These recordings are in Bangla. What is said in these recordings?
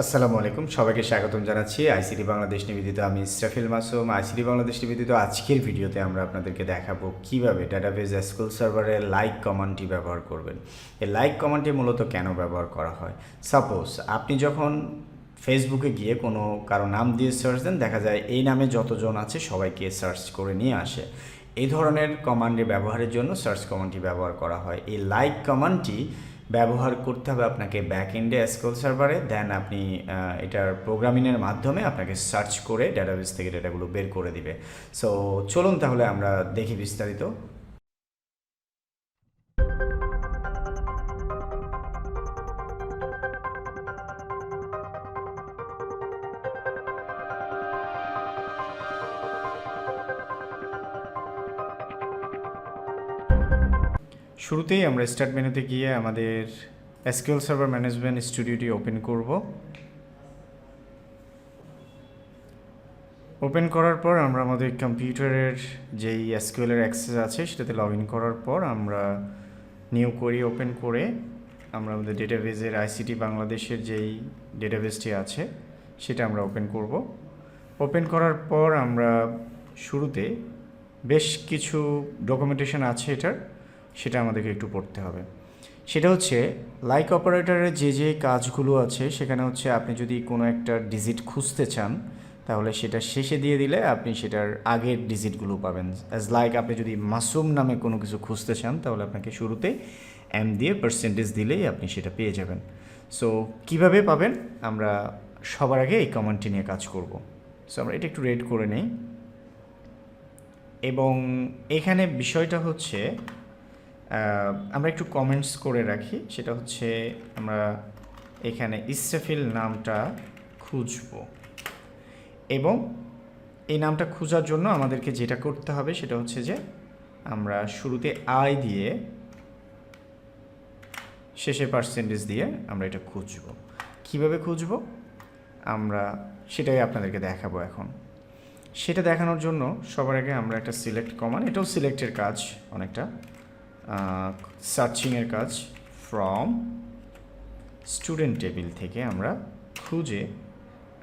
আসসালামু আলাইকুম, সবাইকে স্বাগতম জানাচ্ছি আইসিটি বাংলাদেশ নিবেদিত। আমি ইসরাফিল মাসুম। আইসিটি বাংলাদেশ নিবেদিত আজকের ভিডিওতে আমরা আপনাদেরকে দেখাবো কিভাবে ডাটাবেজ এসকিউএল সার্ভারে লাইক কমান্ডটি ব্যবহার করবেন। এই লাইক কমান্ডটি মূলত কেন ব্যবহার করা হয়? সাপোজ আপনি যখন ফেসবুকে গিয়ে কোনো কারো নাম দিয়ে সার্চ দেন, দেখা যায় এই নামে যতজন আছে সবাইকে সার্চ করে নিয়ে আসে। এই ধরনের কমান্ডের ব্যবহারের জন্য সার্চ কমান্ডটি ব্যবহার করা হয়। এই লাইক কমান্ডটি ব্যবহার করতে হবে আপনাকে ব্যাক এন্ডে এসকিউএল সার্ভারে, দেন আপনি এটার প্রোগ্রামিংয়ের মাধ্যমে আপনাকে সার্চ করে ডাটাবেস থেকে ডেটাগুলো বের করে দিবে। সো চলুন তাহলে আমরা দেখি বিস্তারিত। শুরুতেই আমরা স্টার্ট মেনুতে গিয়ে আমাদের এসকিউএল সার্ভার ম্যানেজমেন্ট স্টুডিওটি ওপেন করব। ওপেন করার পর আমরা আমাদের কম্পিউটারের যেই এসকিউএলের অ্যাক্সেস আছে সেটাতে লগ ইন করার পর আমরা নিউ কোয়েরি ওপেন করে আমরা আমাদের ডেটাবেজের আইসিটি বাংলাদেশের যেই ডেটাবেসটি আছে সেটা আমরা ওপেন করব। ওপেন করার পর আমরা শুরুতে বেশ কিছু ডকুমেন্টেশন আছে এটার, সেটা আমাদেরকে একটু পড়তে হবে। সেটা হচ্ছে লাইক অপারেটরের যে কাজগুলো আছে সেখানে হচ্ছে আপনি যদি কোনো একটা ডিজিট খুঁজতে চান তাহলে সেটা শেষে দিয়ে দিলে আপনি সেটার আগের ডিজিটগুলো পাবেন। অ্যাজ লাইক আপনি যদি মাসুম নামে কোনো কিছু খুঁজতে চান তাহলে আপনাকে শুরুতে এম দিয়ে পার্সেন্টেজ দিলেই আপনি সেটা পেয়ে যাবেন। সো কিভাবে পাবেন আমরা সবার আগে এই কমান্ডটি নিয়ে কাজ করব। সো আমরা এটা একটু রেড করে নেই এবং এখানে বিষয়টা হচ্ছে আমরা একটু কমেন্টস করে রাখি। সেটা হচ্ছে আমরা এখানে ইসরাফিল নামটা খুঁজব এবং এই নামটা খোঁজার জন্য আমাদেরকে যেটা করতে হবে সেটা হচ্ছে যে আমরা শুরুতে আই দিয়ে শেষে পার্সেন্টেজ দিয়ে আমরা এটা খুঁজব। কিভাবে খুঁজব আমরা সেটাই আপনাদেরকে দেখাবো এখন। সেটা দেখানোর জন্য সবার আগে আমরা একটা সিলেক্ট কমান্ড, এটাও সিলেক্টের কাজ, অনেকটা সার্চিংয়ের কাজ। ফ্রম স্টুডেন্ট টেবিল থেকে আমরা খুঁজে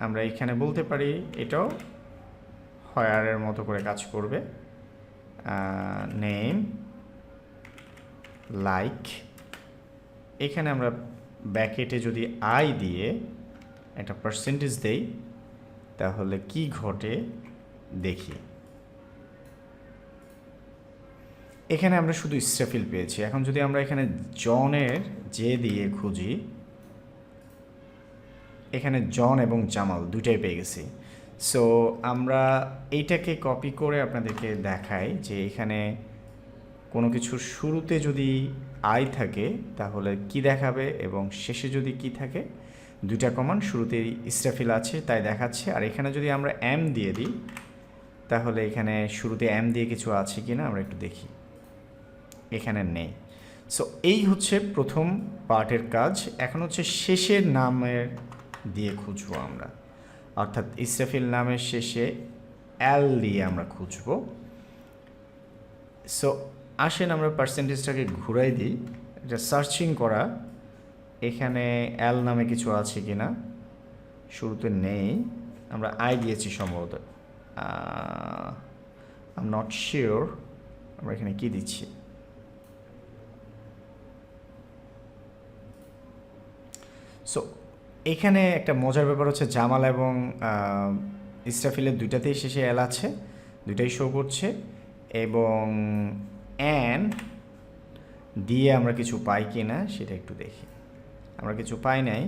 আমরা এখানে বলতে পারি এটাও হায়ারের মতো করে কাজ করবে। নেম লাইক, এখানে আমরা ব্যাকেটে যদি আই দিয়ে একটা পার্সেন্টেজ দেই তাহলে কি ঘটে দেখি। এখানে আমরা শুধু ইসরাফিল পেয়েছি। এখন যদি আমরা এখানে জনের যে দিয়ে খুঁজি, এখানে জন এবং জামাল দুইটাই পেয়ে গেছি। সো আমরা এইটাকে কপি করে আপনাদেরকে দেখাই যে এখানে কোনো কিছুর শুরুতে যদি আই থাকে তাহলে কি দেখাবে এবং শেষে যদি কি থাকে। দুইটা কমান্ড, শুরুতে ইসরাফিল আছে তাই দেখাচ্ছে, আর এখানে যদি আমরা এম দিয়ে দিই তাহলে এখানে শুরুতে এম দিয়ে কিছু আছে কি না আমরা একটু দেখি। এখানে নেই। সো এই হচ্ছে প্রথম পার্টের কাজ। এখন হচ্ছে শেষের নামের দিয়ে খুঁজবো আমরা, অর্থাৎ ইসরাফিল নামের শেষে এল দিয়ে আমরা খুঁজব। সো আসেন আমরা পার্সেন্টেজটাকে ঘুরাই দিই, এটা সার্চিং করা। এখানে এল নামে কিছু আছে কি না, শুরুতে নেই, আমরা আই দিয়েছি সম্ভবত, আই এম নট শিওর আমরা এখানে কি দিচ্ছি। সো এখানে একটা মজার ব্যাপার হচ্ছে জামাল এবং ইসরাফিলের দুইটাতেই শেষে এল আছে, দুইটাই শো করছে, এবং অ্যান দিয়ে আমরা কিছু পাই কি না সেটা একটু দেখি। আমরা কিছু পাই নাই।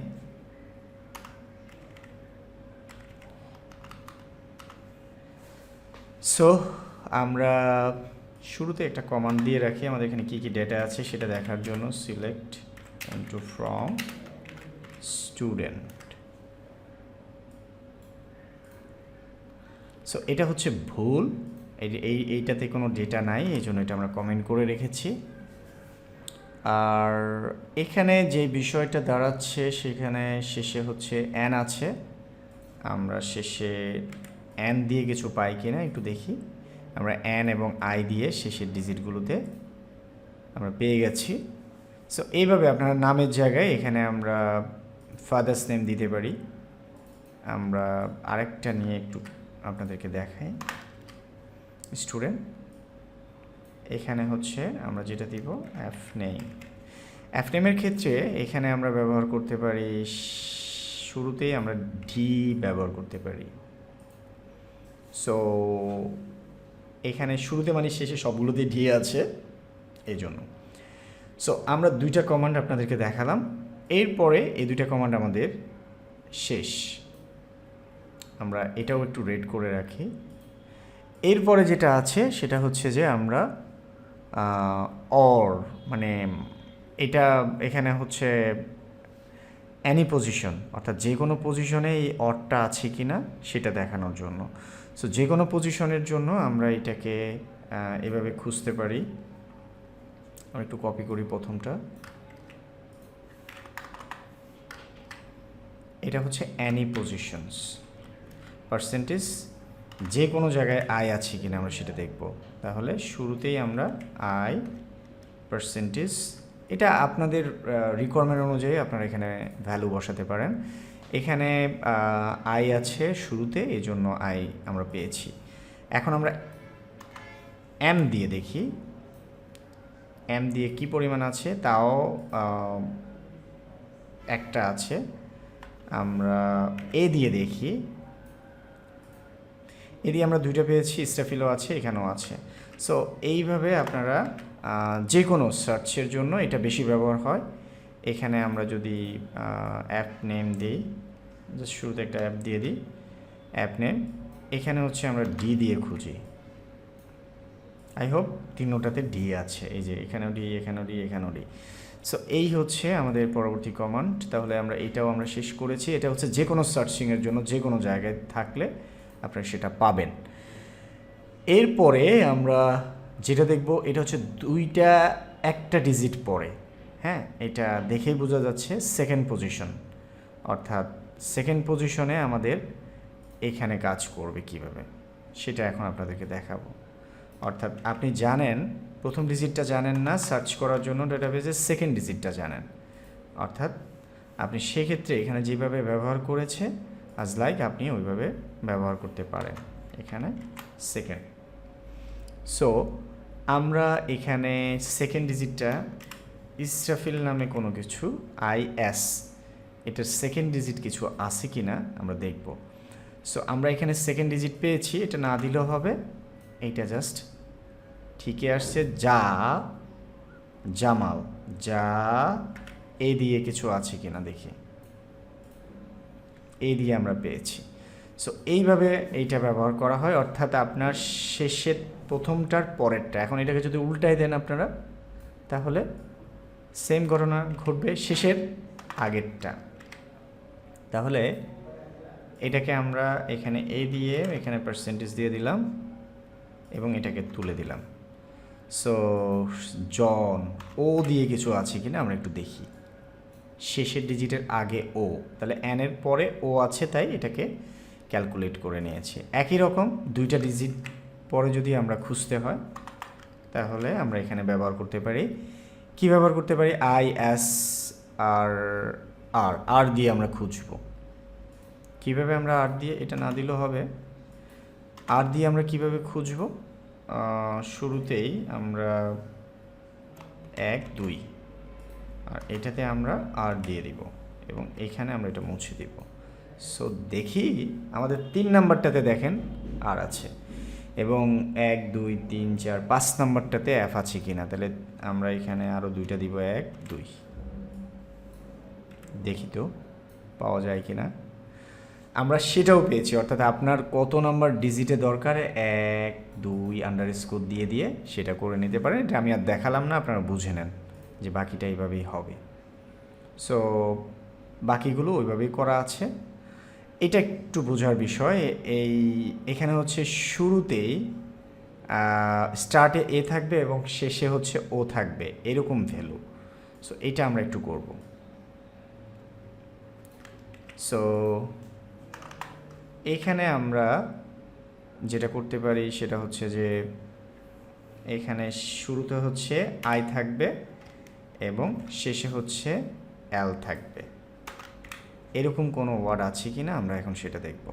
সো আমরা শুরুতে একটা কমান্ড দিয়ে রাখি আমাদের এখানে কী কী ডেটা আছে সেটা দেখার জন্য। Select into from student. So এটা হচ্ছে ভুল, এইটাতে কোনো ডেটা নাই, এই জন্য এটা আমরা কমেন্ট করে রেখেছি। আর এখানে যে বিষয়টা দাঁড়াচ্ছে সেখানে শেষে হচ্ছে অ্যান আছে, আমরা শেষে অ্যান দিয়ে কিছু পাই কিনা একটু দেখি। আমরা অ্যান এবং আই দিয়ে শেষের ডিজিটগুলোতে আমরা পেয়ে গেছি। সো এইভাবে আপনার নামের জায়গায় এখানে আমরা ফাদার্স নেম দিতে পারি। আমরা আরেকটা নিয়ে একটু আপনাদেরকে দেখাই। স্টুডেন্ট, এখানে হচ্ছে আমরা যেটা দিব এফনেমের ক্ষেত্রে এখানে আমরা ব্যবহার করতে পারি, শুরুতেই আমরা ডি ব্যবহার করতে পারি। সো এখানে শুরুতে মানে শেষে সবগুলোতে ডি আছে এই জন্য। সো আমরা দুইটা কমান্ড আপনাদেরকে দেখালাম, এরপরে এই দুইটা কমান্ড আমাদের শেষ। আমরা এটাও একটু রেড করে রাখি। এরপরে যেটা আছে সেটা হচ্ছে যে আমরা অর মানে এটা এখানে হচ্ছে অ্যানি পজিশন, অর্থাৎ যে কোনো পজিশনে এই অরটা আছে কি না সেটা দেখানোর জন্য। সো যে কোনো পজিশনের জন্য আমরা এটাকে এভাবে খুঁজতে পারি। আমি একটু কপি করি প্রথমটা। এটা হচ্ছে অ্যানি পজিশনস পার্সেন্টেজ, যে কোনো জায়গায় আই আছে কিনা আমরা সেটা দেখব। তাহলে শুরুতেই আমরা আই পার্সেন্টেজ, এটা আপনাদের রিকোয়ারমেন্ট অনুযায়ী আপনারা এখানে ভ্যালু বসাতে পারেন। এখানে আই আছে শুরুতে, এই জন্য আই আমরা পেয়েছি। এখন আমরা এম দিয়ে দেখি, এম দিয়ে কি পরিমাণ আছে, তাও একটা আছে। আমরা এ দিয়ে দেখি, এ দিয়ে আমরা দুইটা পেয়েছি, স্টাফিলও আছে, এখানেও আছে। সো এইভাবে আপনারা যে কোনো সার্চের জন্য এটা বেশি ব্যবহার হয়। এখানে আমরা যদি অ্যাপ নেম দিই, জাস্ট শুরুতে একটা অ্যাপ দিয়ে দিই, অ্যাপ নেম, এখানে হচ্ছে আমরা ডি দিয়ে খুঁজি। আই হোপ তিনোটাতে ডি আছে, এই যে এখানেও ডি, এখানেও ডি, এখানেও ডি। সো এই হচ্ছে আমাদের পরবর্তী কমান্ড। তাহলে আমরা এটাও আমরা শেষ করেছি। এটা হচ্ছে যে কোনো সার্চিংয়ের জন্য যে কোনো জায়গায় থাকলে আপনারা সেটা পাবেন। এরপরে আমরা যেটা দেখব এটা হচ্ছে দুইটা একটা ডিজিট পরে, হ্যাঁ, এটা দেখেই বোঝা যাচ্ছে সেকেন্ড পজিশন, অর্থাৎ সেকেন্ড পজিশনে আমাদের এখানে কাজ করবে কিভাবে সেটা এখন আপনাদেরকে দেখাবো। অর্থাৎ আপনি জানেন প্রথম ডিজিটটা জানেন না সার্চ করার জন্য ডেটাবেজের, সেকেন্ড ডিজিটটা জানেন, অর্থাৎ আপনি সেক্ষেত্রে এখানে যেভাবে ব্যবহার করেছে আজ লাইক আপনি ওইভাবে ব্যবহার করতে পারেন। এখানে সেকেন্ড। সো আমরা এখানে সেকেন্ড ডিজিটটা ইসরাফিল নামে কোনো কিছু আইএস, এটার সেকেন্ড ডিজিট কিছু আছে কি না আমরা দেখব। সো আমরা এখানে সেকেন্ড ডিজিট পেয়েছি, এটা না দিলেও হবে, এইটা জাস্ট ঠিকই আসছে। জামাল, যা এ দিয়ে কিছু আছে কি না দেখি, এ দিয়ে আমরা পেয়েছি। সো এইভাবে এইটা ব্যবহার করা হয়, অর্থাৎ আপনার শেষের প্রথমটার পরেরটা। এখন এটাকে যদি উল্টায় দেন আপনারা, তাহলে সেম ঘটনা ঘটবে শেষের আগেরটা। তাহলে এটাকে আমরা এখানে এ দিয়ে এখানে পার্সেন্টেজ দিয়ে দিলাম এবং এটাকে তুলে দিলাম। সো জন, ও দিয়ে কিছু আছে কিনা আমরা একটু দেখি, শেষের ডিজিটের আগে ও, তাহলে এন এর পরে ও আছে, তাই এটাকে ক্যালকুলেট করে নিয়েছি। একই রকম দুইটা ডিজিট পরে যদি আমরা খুঁজতে হয় তাহলে আমরা এখানে ব্যবহার করতে পারি, কি ব্যবহার করতে পারি, আই এস আর আর আর দিয়ে আমরা খুঁজব। কিভাবে আমরা আর দিয়ে, এটা না দিলেও হবে, আর দিয়ে আমরা কিভাবে খুঁজব, শুরুতেই আমরা 1 2 আর এটাতে আমরা আর দিয়ে দিব এবং এইখানে আমরা এটা মুছে দিব। সো দেখি আমাদের 3 নাম্বারটাতে দেখেন আর আছে এবং 1 2 3 4 5 নাম্বারটাতে এফ আছে কিনা, তাহলে আমরা এখানে আরও দুইটা দিব, 1 2, দেখি তো পাওয়া যায় কিনা। আমরা সেটাও পেয়েছি, অর্থাৎ আপনার কত নাম্বার ডিজিটে দরকার 1 2 আন্ডারস্কোর দিয়ে দিয়ে সেটা করে নিতে পারেন। এটা আমি আর দেখালাম না, আপনারা বুঝে নেন যে বাকিটা এইভাবেই হবে। সো বাকিগুলো ওইভাবেই করা আছে, এটা একটু বোঝার বিষয়। এখানে হচ্ছে শুরুতেই স্টার্টে এ থাকবে এবং শেষে হচ্ছে ও থাকবে, এরকম ভ্যালু। সো এটা আমরা একটু করব। সো এখানে আমরা যেটা করতে পারি সেটা হচ্ছে যে এখানে শুরুতে হচ্ছে আই থাকবে এবং শেষে হচ্ছে এল থাকবে, এরকম কোনো ওয়ার্ড আছে কি না আমরা এখন সেটা দেখব।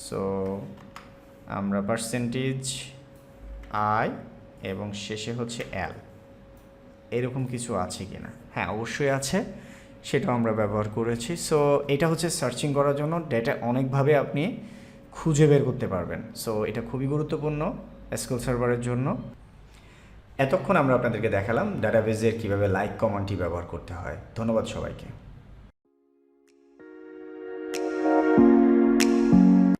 সো আমরা পার্সেন্টেজ আই এবং শেষে হচ্ছে এল, এরকম কিছু আছে কি না? হ্যাঁ, অবশ্যই আছে, সেটাও আমরা ব্যবহার করেছি। সো এটা হচ্ছে সার্চিং করার জন্য ডেটা অনেকভাবে আপনি খুঁজে বের করতে পারবেন। সো এটা খুবই গুরুত্বপূর্ণ এসকিউএল সার্ভারের জন্য। এতক্ষণ আমরা আপনাদেরকে দেখালাম ডাটাবেজের কীভাবে লাইক কমান্ডটি ব্যবহার করতে হয়। ধন্যবাদ সবাইকে।